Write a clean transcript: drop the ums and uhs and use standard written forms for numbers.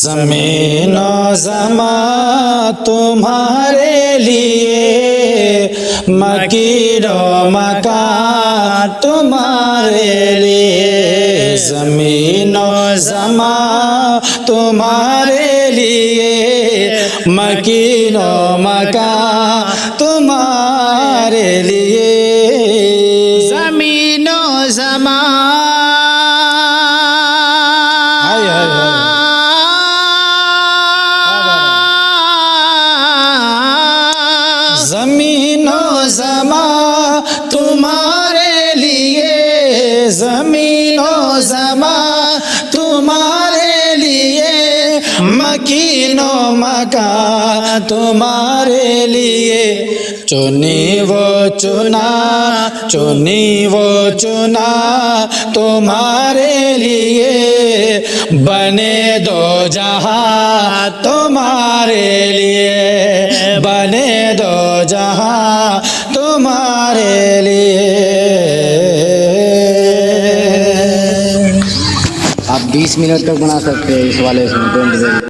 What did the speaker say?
زمین و زمان تمہارے لیے، مکین و مکان تمہارے لیے، زمین و زمان تمہارے لیے، مکین و مکان تمہارے لیے، زمین و زمان زمین و زمان تمہارے لیے، زمین و زمان تمہارے لیے، مکین و مکان تمہارے لیے، چنی وہ چنا، چنی وہ چنا تمہارے لیے، بنے دو جہاں تمہارے لیے، بنے دو جہاں تمہارے لیے۔ آپ 20 منٹ تک بنا سکتے ہیں اس والے سے 20